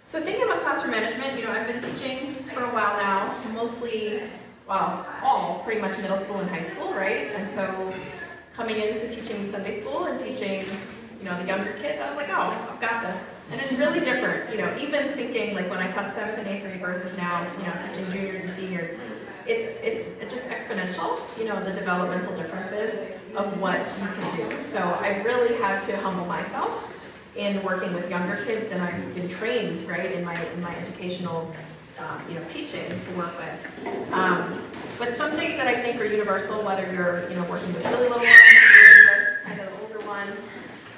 So thinking about classroom management, I've been teaching for a while now, mostly, all pretty much middle school and high school, right? And so coming into teaching Sunday school and teaching, the younger kids, I was like, oh, I've got this. And it's really different, even thinking like when I taught 7th and 8th grade versus now, teaching juniors and seniors, it's just exponential, the developmental differences of what you can do. So I really had to humble myself in working with younger kids than I've been trained, right, in my educational, teaching to work with. But some things that I think are universal, whether you're, working with really little ones, or kind of older ones,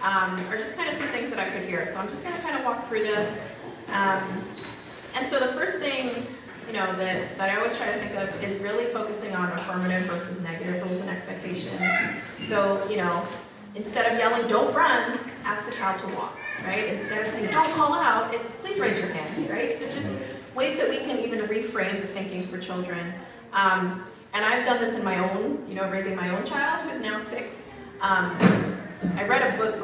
are just kind of some things that I could hear. So I'm just going to kind of walk through this. And so the first thing, that I always try to think of is really focusing on affirmative versus negative rules and expectations. So, instead of yelling, don't run, ask the child to walk, right? Instead of saying, don't call out, it's please raise your hand, right? So just ways that we can even reframe the thinking for children. And I've done this in my own, raising my own child who's now 6. I read a book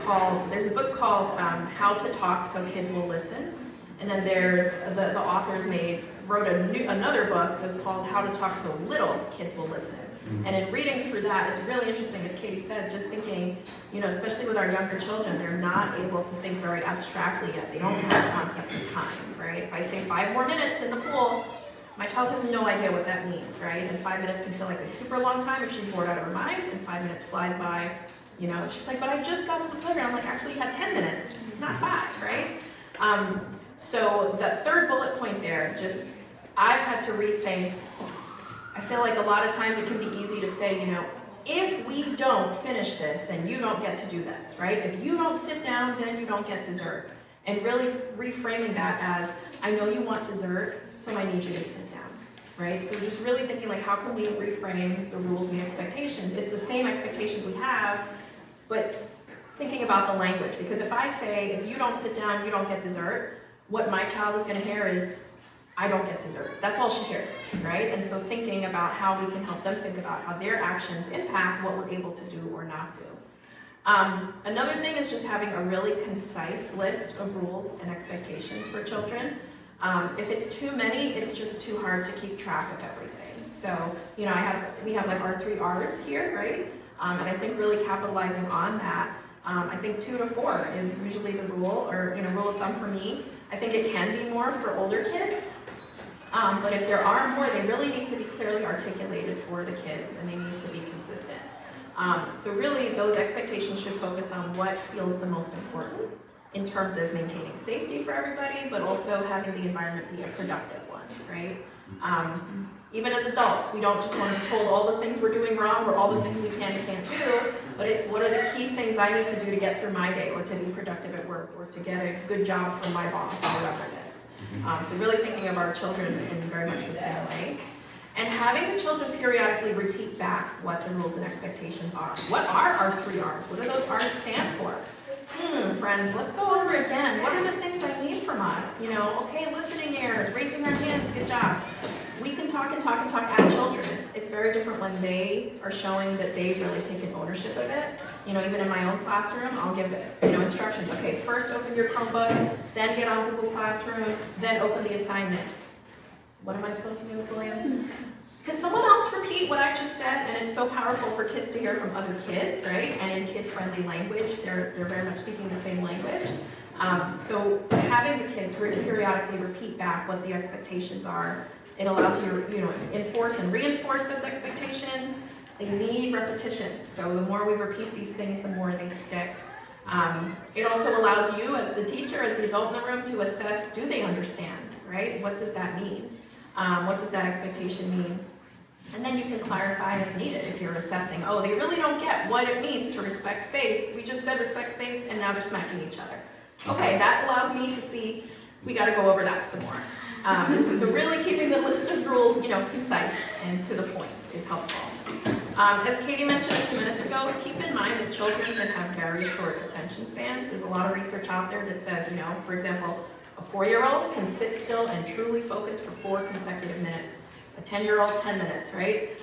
there's a book called How to Talk So Kids Will Listen. And then there's, the authors wrote another book that was called How to Talk So Little Kids Will Listen. And in reading through that, it's really interesting, as Katie said, just thinking, especially with our younger children, they're not able to think very abstractly yet. They don't have a concept of time, right? If I say 5 more minutes in the pool, my child has no idea what that means, right? And 5 minutes can feel like a super long time if she's bored out of her mind, and 5 minutes flies by, she's like, but I just got to the playground. I'm like, actually you had 10 minutes, not 5, right? So the third bullet point there, I've had to rethink. I feel like a lot of times it can be easy to say, if we don't finish this, then you don't get to do this, right? If you don't sit down, then you don't get dessert. And really reframing that as, I know you want dessert, so I need you to sit down, right? So just really thinking like, how can we reframe the rules and the expectations? It's the same expectations we have, but thinking about the language. Because if I say, if you don't sit down, you don't get dessert, what my child is gonna hear is, I don't get dessert. That's all she hears, right? And so thinking about how we can help them think about how their actions impact what we're able to do or not do. Another thing is just having a really concise list of rules and expectations for children. If it's too many, it's just too hard to keep track of everything. So, we have like our 3 R's here, right? And I think really capitalizing on that. I think 2 to 4 is usually the rule, or rule of thumb for me. I think it can be more for older kids. But if there are more, they really need to be clearly articulated for the kids, and they need to be consistent. So really, those expectations should focus on what feels the most important in terms of maintaining safety for everybody, but also having the environment be a productive one, right? Even as adults, we don't just want to be told all the things we're doing wrong or all the things we can and can't do, but it's what are the key things I need to do to get through my day, or to be productive at work, or to get a good job from my boss, or whatever it is. So really thinking of our children in very much the same way. And having the children periodically repeat back what the rules and expectations are. What are our 3 R's? What do those R's stand for? Friends, let's go over again. What are the things I need from us? Okay, listening ears, raising their hands, good job. We can talk and talk and talk at children. It's very different when they are showing that they've really taken ownership of it. Even in my own classroom, I'll give instructions. Okay, first open your Chromebooks, then get on Google Classroom, then open the assignment. What am I supposed to do, Ms. Williams? Can someone else repeat what I just said? And it's so powerful for kids to hear from other kids, right? And in kid-friendly language, they're very much speaking the same language. So having the kids periodically repeat back what the expectations are, it allows you to enforce and reinforce those expectations. They need repetition. So the more we repeat these things, the more they stick. It also allows you as the teacher, as the adult in the room, to assess, do they understand, right? What does that mean? What does that expectation mean? And then you can clarify if needed if you're assessing, oh, they really don't get what it means to respect space. We just said respect space and now they're smacking each other. Okay, that allows me to see, we gotta go over that some more. So really keeping the list of rules, concise and to the point is helpful. As Katie mentioned a few minutes ago, keep in mind that children can have very short attention spans. There's a lot of research out there that says, for example, a 4-year-old can sit still and truly focus for 4 consecutive minutes. A 10-year-old, 10 minutes, right?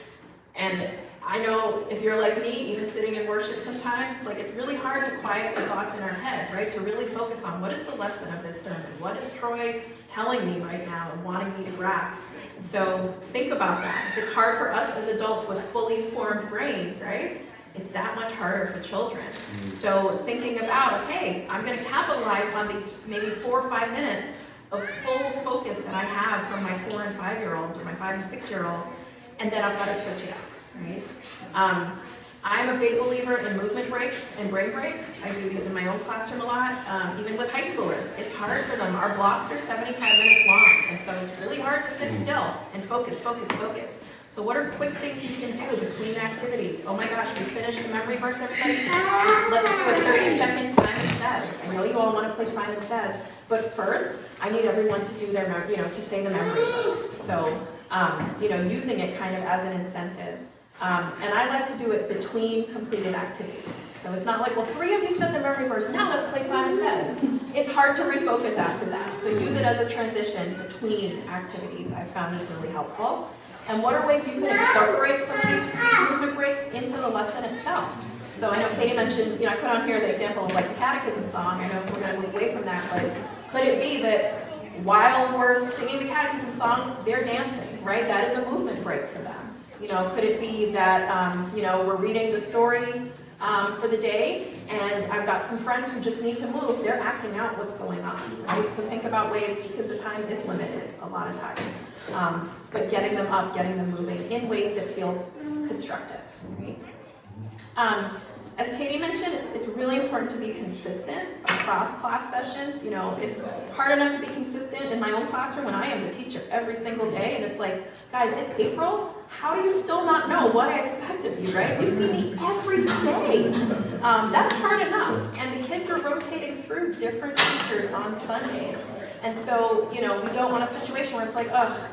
And I know if you're like me, even sitting in worship sometimes, it's like it's really hard to quiet the thoughts in our heads, right? To really focus on what is the lesson of this sermon? What is Troy telling me right now and wanting me to grasp? So think about that. If it's hard for us as adults with fully formed brains, right? It's that much harder for children. So thinking about, okay, I'm going to capitalize on these maybe 4 or 5 minutes of full focus that I have from my 4 and 5-year-olds or my 5 and 6-year-olds, and then I've got to switch it up. Right? I'm a big believer in movement breaks and brain breaks. I do these in my own classroom a lot, even with high schoolers. It's hard for them. Our blocks are 75 minutes long, and so it's really hard to sit still and focus. So what are quick things you can do between activities? Oh my gosh, we finished the memory verse, everybody? Let's do a 30-second Simon Says. I know you all want to play Simon Says, but first, I need everyone to do their, to say the memory verse. So, using it kind of as an incentive. And I like to do it between completed activities. So it's not like, well, 3 of you said the memory verse, now let's play Simon Says. It's hard to refocus after that. So use it as a transition between activities. I found is really helpful. And what are ways you can incorporate some of these movement breaks into the lesson itself? So I know Katie mentioned, I put on here the example of like the catechism song. I know we're going to move away from that, but could it be that while we're singing the catechism song, they're dancing, right? That is a movement break for them. Could it be that, we're reading the story for the day, and I've got some friends who just need to move. They're acting out what's going on, right? So think about ways, because the time is limited a lot of time, but getting them up, getting them moving in ways that feel constructive, right? As Katie mentioned, it's really important to be consistent across class sessions. It's hard enough to be consistent in my own classroom when I am the teacher every single day, and it's like, guys, it's April. How do you still not know what I expect of you, right? You see me every day. That's hard enough. And the kids are rotating through different teachers on Sundays. And so, we don't want a situation where it's like, oh,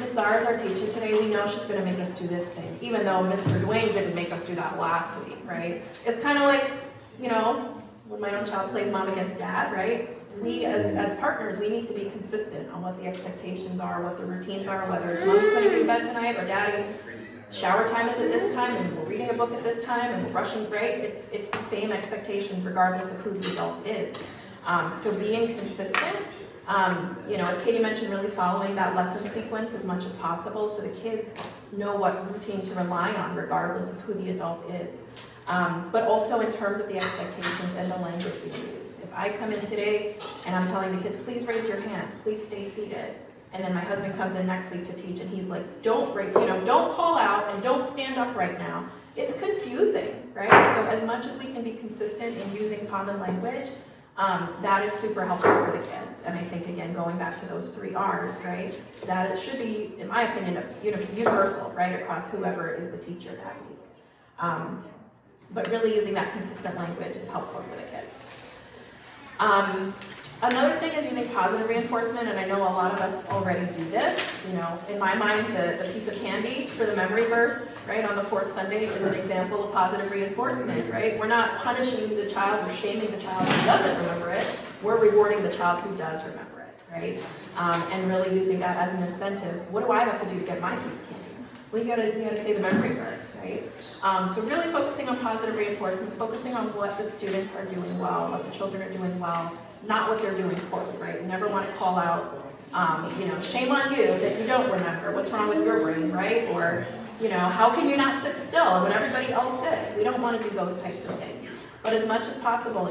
Miss Zara's our teacher today. We know she's going to make us do this thing, even though Mr. Dwayne didn't make us do that last week, right? It's kind of like, when my own child plays mom against dad, right? We as partners, we need to be consistent on what the expectations are, what the routines are, whether it's mommy putting you to bed tonight or daddy's shower time is at this time and we're reading a book at this time and we're brushing, right? It's the same expectations regardless of who the adult is. So being consistent, as Katie mentioned, really following that lesson sequence as much as possible so the kids know what routine to rely on regardless of who the adult is. But also in terms of the expectations and the language we use. If I come in today and I'm telling the kids, please raise your hand, please stay seated, and then my husband comes in next week to teach and he's like, don't call out and don't stand up right now. It's confusing, right? So as much as we can be consistent in using common language, that is super helpful for the kids. And I think, again, going back to those 3 R's, right, that it should be, in my opinion, universal, right, across whoever is the teacher that week. But really using that consistent language is helpful for the kids. Another thing is using positive reinforcement, and I know a lot of us already do this. In my mind, the piece of candy for the memory verse, right, on the 4th Sunday is an example of positive reinforcement, right? We're not punishing the child or shaming the child who doesn't remember it. We're rewarding the child who does remember it, right? And really using that as an incentive. What do I have to do to get my piece of candy? Well, you gotta say the memory verse, right? So really focusing on positive reinforcement, focusing on what the students are doing well, what the children are doing well, not what they're doing poorly, right? You never want to call out, shame on you that you don't remember. What's wrong with your brain, right? Or, how can you not sit still when everybody else is? We don't want to do those types of things. But as much as possible,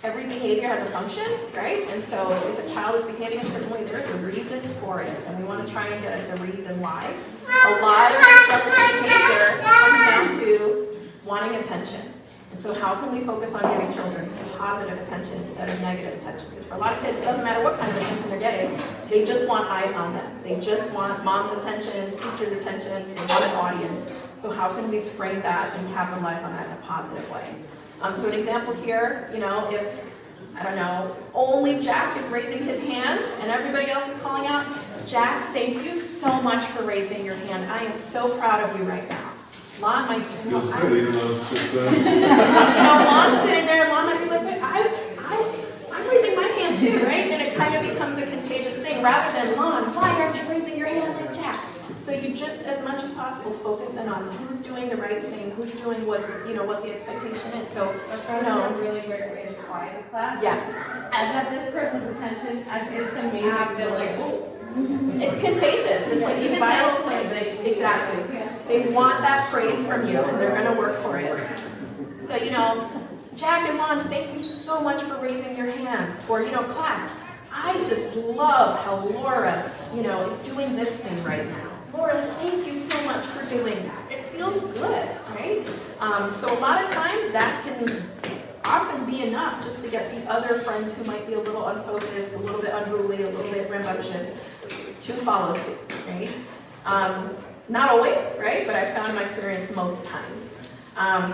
every behavior has a function, right? And so if a child is behaving a certain way, there's a reason for it, and we want to try and get at the reason why. A lot of disruptive behavior comes down to wanting attention. And so how can we focus on giving children positive attention instead of negative attention? Because for a lot of kids, it doesn't matter what kind of attention they're getting, they just want eyes on them. They just want mom's attention, teacher's attention, they want an audience. So how can we frame that and capitalize on that in a positive way? So an example here, if, only Jack is raising his hand and everybody else is calling out, Jack, thank you so much for raising your hand. I am so proud of you right now. Lon might say, Lon's sitting there, and Lon might be like, I'm raising my hand too, right? And it kind of becomes a contagious thing rather than, Lon, why aren't you raising your hand like Jack? So you just, as much as possible, who's doing the right thing, who's doing what the expectation is. So that's also a really great way to quiet a class. Yes. I've got this person's attention. It's amazing. They're like, oh. It's contagious. It's like these vital things. Exactly. They want that praise from you, and they're going to work for it. So, Jack and Lon, thank you so much for raising your hands. Or, class, I just love how Laura, is doing this thing right now. Laura, thank you so much for doing that. It feels good, right? So a lot of times that can often be enough just to get the other friends who might be a little unfocused, a little bit unruly, a little bit rambunctious, to follow suit, right? Not always, right? But I've found in my experience most times.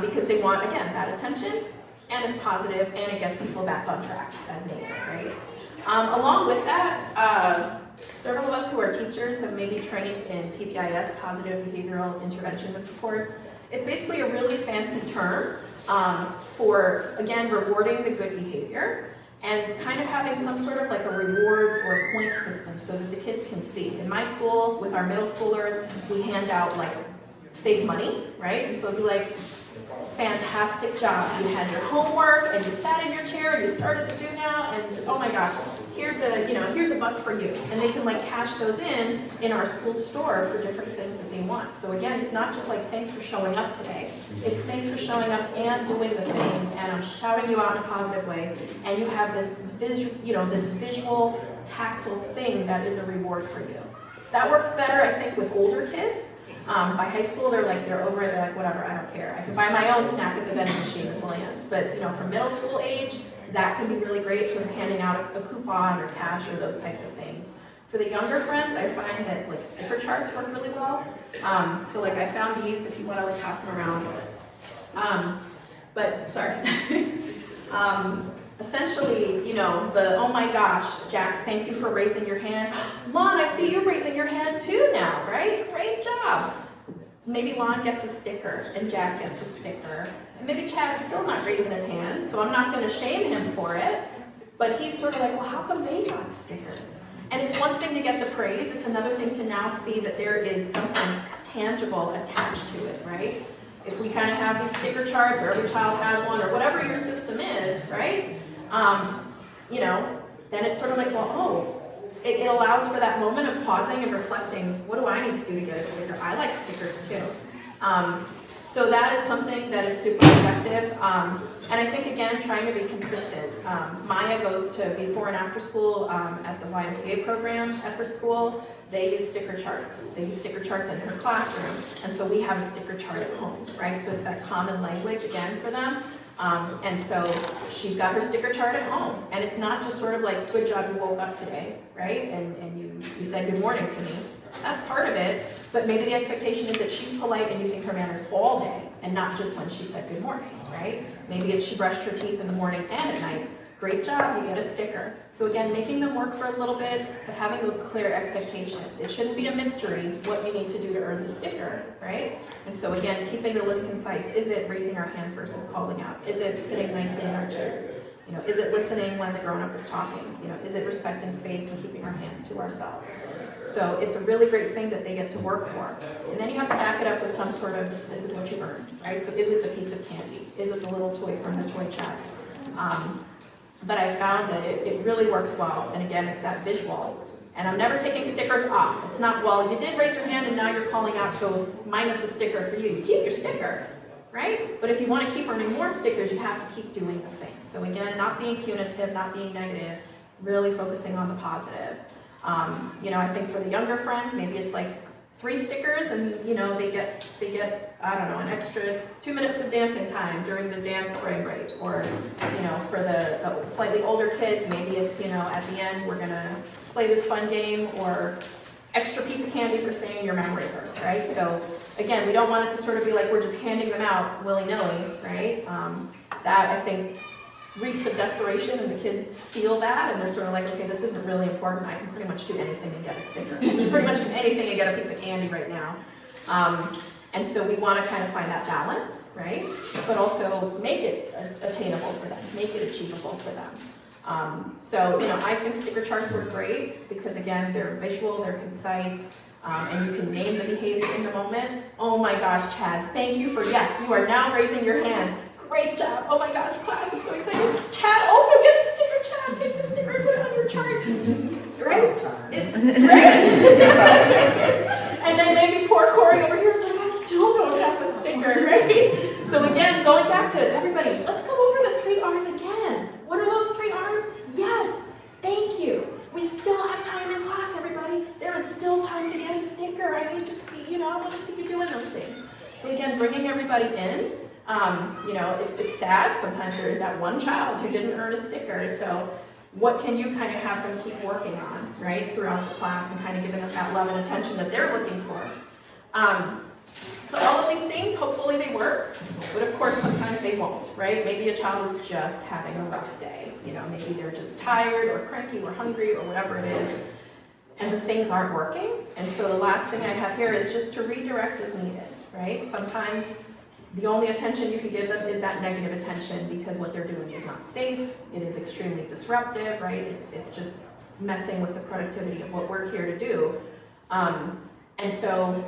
Because they want, again, that attention, and it's positive, and it gets people back on track as needed, right? Along with that, several of us who are teachers have maybe trained in PBIS, Positive Behavioral Intervention Reports. It's basically a really fancy term for, again, rewarding the good behavior and kind of having some sort of like a rewards or point system so that the kids can see. In my school, with our middle schoolers, we hand out like fake money, right? And so it'd be like, fantastic job. You had your homework and you sat in your chair and you started to do now, and oh my gosh, here's a buck for you. And they can like cash those in our school store for different things that they want. So again, it's not just like thanks for showing up today. It's thanks for showing up and doing the things, and I'm shouting you out in a positive way, and you have this visual, tactile thing that is a reward for you. That works better, I think, with older kids. By high school, they're over it, they're like, whatever, I don't care. I can buy my own snack at the vending machine, this lands. But from middle school age, that can be really great, sort of handing out a coupon or cash or those types of things. For the younger friends, I find that like sticker charts work really well. So like I found these if you want to like pass them around. Essentially, the, oh my gosh, Jack, thank you for raising your hand. Lon, I see you're raising your hand too now, right? Great job. Maybe Lon gets a sticker and Jack gets a sticker. And maybe Chad's still not raising his hand, so I'm not going to shame him for it. But he's sort of like, well, how come they got stickers? And it's one thing to get the praise, it's another thing to now see that there is something tangible attached to it, right? If we kind of have these sticker charts, or every child has one, or whatever your system is, right? Then it's sort of like, well, it allows for that moment of pausing and reflecting, what do I need to do to get a sticker? I like stickers too. So that is something that is super effective. And I think, again, trying to be consistent. Maya goes to before and after school at the YMCA program at her school. They use sticker charts. They use sticker charts in her classroom. And so we have a sticker chart at home, right? So it's that common language, again, for them. And so she's got her sticker chart at home. And it's not just sort of like, good job, you woke up today, right? And you said good morning to me. That's part of it. But maybe the expectation is that she's polite and using her manners all day and not just when she said good morning, right? Maybe it's she brushed her teeth in the morning and at night. Great job, you get a sticker. So again, making them work for a little bit, but having those clear expectations. It shouldn't be a mystery what you need to do to earn the sticker, right? And so again, keeping the list concise. Is it raising our hands versus calling out? Is it sitting nicely in our chairs? Is it listening when the grown-up is talking? Is it respecting space and keeping our hands to ourselves? So it's a really great thing that they get to work for. And then you have to back it up with some sort of, this is what you earned, right? So is it the piece of candy? Is it the little toy from the toy chest? But I found that it really works well. And again, it's that visual. And I'm never taking stickers off. It's not, well, you did raise your hand and now you're calling out, so minus a sticker for you. You keep your sticker, right? But if you want to keep earning more stickers, you have to keep doing the thing. So again, not being punitive, not being negative, really focusing on the positive. I think for the younger friends, maybe it's like 3 stickers and, they get, I don't know, an extra 2 minutes of dancing time during the dance spring break. Or, for the slightly older kids, maybe it's, at the end, we're going to play this fun game, or extra piece of candy for saying your memory verse, right? So again, we don't want it to sort of be like we're just handing them out willy-nilly, right? That, I think, reeks of desperation, and the kids feel that, and they're sort of like, okay, this isn't really important. I can pretty much do anything and get a sticker. I can pretty much do anything and get a piece of candy right now. And so we want to kind of find that balance, right? But also make it attainable for them, make it achievable for them. I think sticker charts were great because, again, they're visual, they're concise. and you can name the behavior in the moment. Oh my gosh, Chad, thank you for, yes, you are now raising your hand. Great job. Oh my gosh, class is so excited. Chad also gets a sticker. Chad, take the sticker and put it on your chart. Right? It's right. And then maybe poor Corey over here is like, I still don't have a sticker, right? So again, going back to everybody, let's go over the 3 R's again. What are those 3 R's? Yes, thank you. We still have time in class, everybody. There is still time to get a sticker. I need to see, I want to see you doing those things. So again, bringing everybody in. It's sad. Sometimes there is that one child who didn't earn a sticker. So what can you kind of have them keep working on, right, throughout the class and kind of giving them that love and attention that they're looking for? So all of these things, hopefully they work, but of course sometimes they won't, right? Maybe a child is just having a rough day. Maybe they're just tired or cranky or hungry or whatever it is, and the things aren't working. And so the last thing I have here is just to redirect as needed, right? Sometimes the only attention you can give them is that negative attention because what they're doing is not safe, it is extremely disruptive, right? It's just messing with the productivity of what we're here to do. And so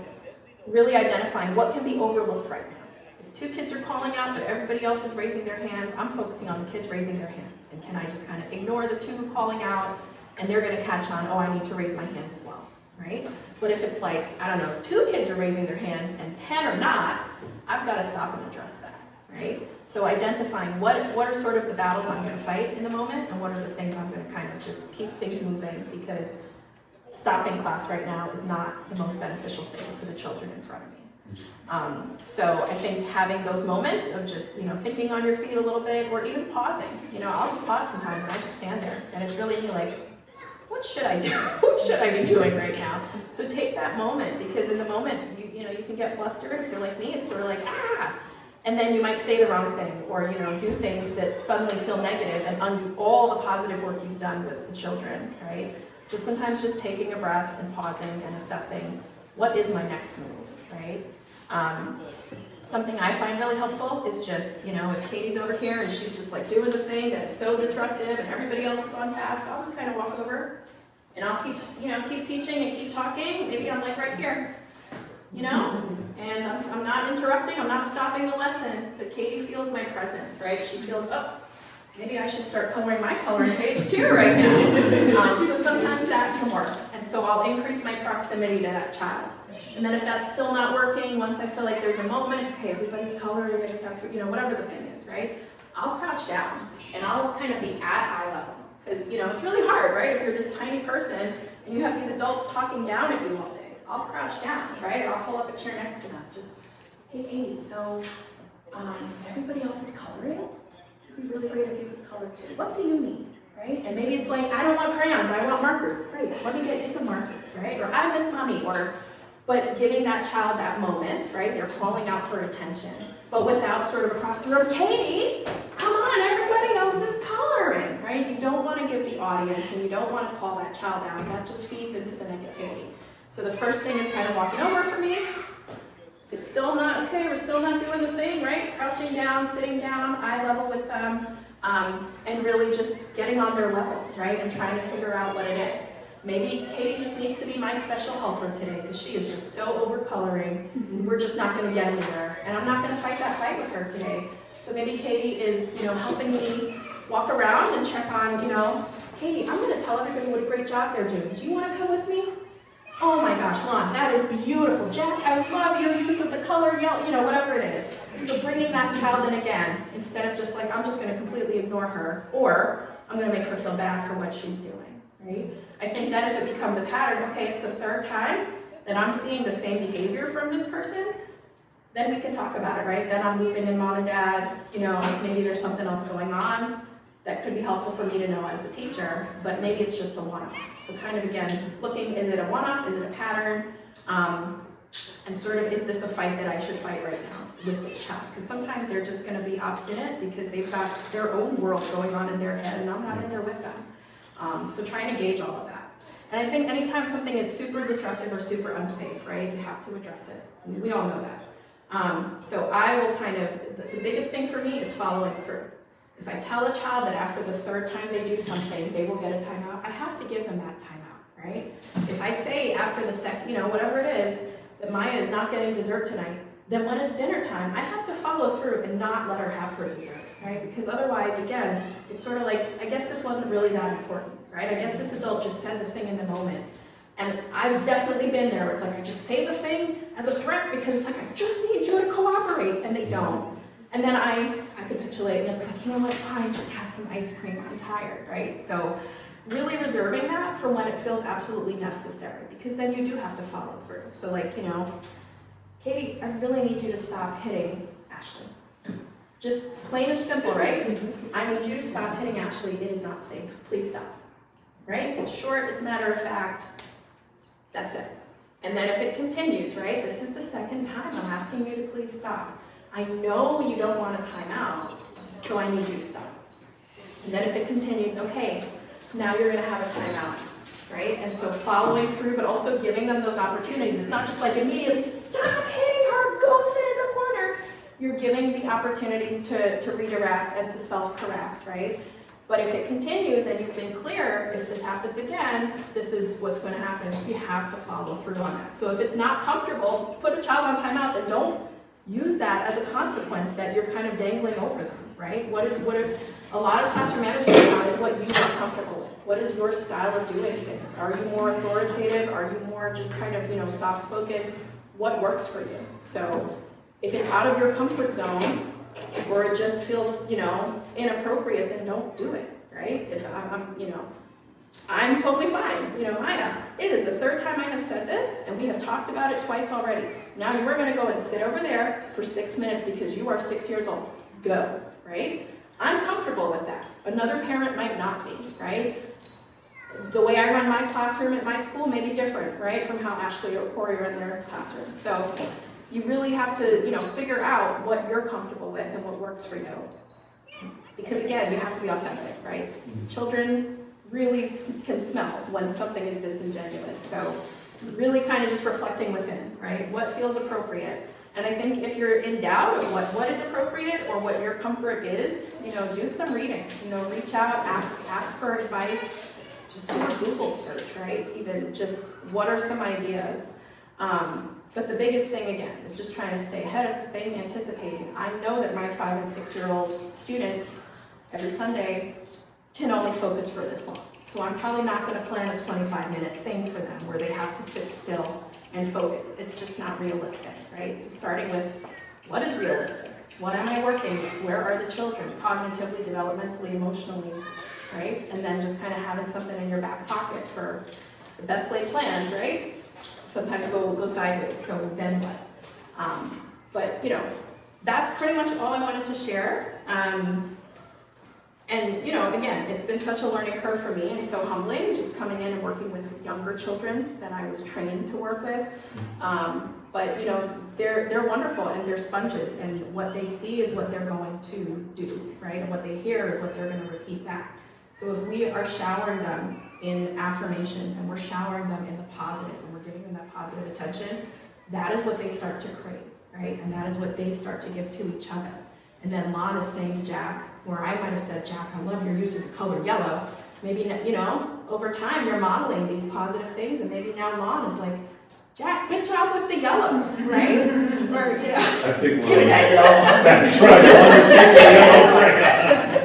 really identifying what can be overlooked right now. If 2 kids are calling out but everybody else is raising their hands, I'm focusing on the kids raising their hands. And can I just kind of ignore the 2 calling out and they're gonna catch on, oh, I need to raise my hand as well, right? But if it's like, 2 kids are raising their hands and 10 are not, I've got to stop and address that, right? So identifying what are sort of the battles I'm going to fight in the moment and what are the things I'm going to kind of just keep things moving, because stopping class right now is not the most beneficial thing for the children in front of me. So I think having those moments of just, thinking on your feet a little bit or even pausing, I'll just pause sometimes and I just stand there and it's really me like, what should I do? What should I be doing right now? So take that moment, because in the moment, you can get flustered. If you're like me, it's sort of like, and then you might say the wrong thing or, do things that suddenly feel negative and undo all the positive work you've done with the children, right? So sometimes just taking a breath and pausing and assessing, what is my next move, right? Something I find really helpful is just, if Katie's over here and she's just like doing the thing that is so disruptive and everybody else is on task, I'll just kind of walk over and I'll keep teaching and keep talking. Maybe I'm like right here, and I'm not interrupting, I'm not stopping the lesson, but Katie feels my presence, right? She feels, oh, maybe I should start coloring my coloring page too right now. So sometimes that can work. And so I'll increase my proximity to that child. And then if that's still not working, once I feel like there's a moment, okay, everybody's coloring except for, whatever the thing is, right? I'll crouch down and I'll kind of be at eye level. Because, it's really hard, right? If you're this tiny person and you have these adults talking down at you all day, I'll crouch down, right? Or I'll pull up a chair next to them. Just, hey, Katie, so everybody else is coloring? It'd be really great if you could color too. What do you need, right? And maybe it's like, I don't want crayons, I want markers. Great, let me get you some markers, right? Or I miss mommy, but giving that child that moment, right? They're calling out for attention, but without sort of across the room, Katie, come on, everybody else is coloring, right? You don't want to give the audience and you don't want to call that child down. That just feeds into the negativity. So the first thing is kind of walking over for me. If it's still not okay, we're still not doing the thing, right? Crouching down, sitting down, eye level with them, and really just getting on their level, right? And trying to figure out what it is. Maybe Katie just needs to be my special helper today because she is just so over-coloring. We're just not going to get anywhere. And I'm not going to fight that fight with her today. So maybe Katie is, helping me walk around and check on, Katie, I'm going to tell everybody what a great job they're doing. Do you want to come with me? Oh my gosh, Lon, that is beautiful. Jack, I love your use of the color yellow, whatever it is. So bringing that child in again, instead of just like, I'm just going to completely ignore her, or I'm going to make her feel bad for what she's doing, right? I think that if it becomes a pattern, okay, it's the 3rd time that I'm seeing the same behavior from this person, then we can talk about it, right? Then I'm looping in mom and dad, maybe there's something else going on that could be helpful for me to know as the teacher, but maybe it's just a one-off. So kind of, again, looking, is it a one-off, is it a pattern? And sort of, is this a fight that I should fight right now with this child? Because sometimes they're just gonna be obstinate because they've got their own world going on in their head and I'm not in there with them. So trying to gauge all of that. And I think anytime something is super disruptive or super unsafe, right, you have to address it. We all know that. So I will kind of, the biggest thing for me is following through. If I tell a child that after the 3rd time they do something, they will get a timeout, I have to give them that timeout. right? If I say after the whatever it is, that Maya is not getting dessert tonight, then when it's dinner time, I have to follow through and not let her have her dessert, right? Because otherwise, again, it's sort of like, I guess this wasn't really that important, right? I guess this adult just said the thing in the moment. And I've definitely been there where it's like, I just say the thing as a threat because it's like, I just need you to cooperate, and they don't. And then I capitulate, and it's like, you know what, fine, just have some ice cream, I'm tired, right? So really reserving that for when it feels absolutely necessary, because then you do have to follow through. So like, Katie, I really need you to stop hitting Ashley. Just plain and simple, right? I need you to stop hitting Ashley, it is not safe, please stop. Right? It's short, it's matter of fact, that's it. And then if it continues, right, this is the second time I'm asking you to please stop. I know you don't want a timeout, so I need you to stop. And then if it continues, okay, now you're gonna have a timeout, right? And so following through, but also giving them those opportunities. It's not just like immediately, stop hitting her, go sit in the corner. You're giving the opportunities to redirect and to self-correct, right? But if it continues and you've been clear, if this happens again, this is what's going to happen. You have to follow through on that. So if it's not comfortable to put a child on timeout, then don't use that as a consequence that you're kind of dangling over them, right? What are a lot of classroom management now is what you are comfortable with. What is your style of doing things? Are you more authoritative? Are you more just kind of, soft-spoken? What works for you? So if it's out of your comfort zone, or it just feels, inappropriate, then don't do it, right? If I'm totally fine. Maya, it is the third time I have said this, and we have talked about it twice already. Now you are going to go and sit over there for 6 minutes because you are 6 years old. Go, right? I'm comfortable with that. Another parent might not be, right? The way I run my classroom at my school may be different, right, from how Ashley or Corey run their classroom. So you really have to, figure out what you're comfortable with and what works for you. Because again, you have to be authentic, right? Children really can smell when something is disingenuous. So really kind of just reflecting within, right? What feels appropriate? And I think if you're in doubt of what is appropriate or what your comfort is, do some reading. Reach out, ask for advice. Just do a Google search, right? Even just what are some ideas? But the biggest thing, again, is just trying to stay ahead of the thing, anticipating. I know that my 5- and 6-year-old students, every Sunday, can only focus for this long. So I'm probably not going to plan a 25-minute thing for them where they have to sit still and focus. It's just not realistic, right? So starting with, what is realistic? What am I working with? Where are the children? Cognitively, developmentally, emotionally, right? And then just kind of having something in your back pocket for the best laid plans, right? Sometimes go sideways, so then what? But that's pretty much all I wanted to share. And again, it's been such a learning curve for me and so humbling just coming in and working with younger children that I was trained to work with. But they're wonderful and they're sponges, and what they see is what they're going to do, right? And what they hear is what they're going to repeat back. So if we are showering them in affirmations and we're showering them in the positive and we're giving them that positive attention, that is what they start to crave, right? And that is what they start to give to each other. And then Lon is saying to Jack, where I might have said, Jack, I love your use of the color yellow. Maybe, over time you're modeling these positive things, and maybe now Lon is like, Jack, good job with the yellow, right? Or, I think that's right, I want to take the yellow brand.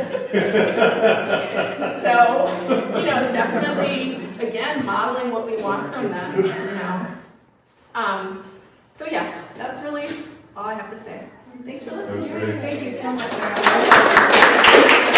So, definitely, again, modeling what we want from them, So yeah, that's really all I have to say. Thanks for listening. That was great. Thank you so much.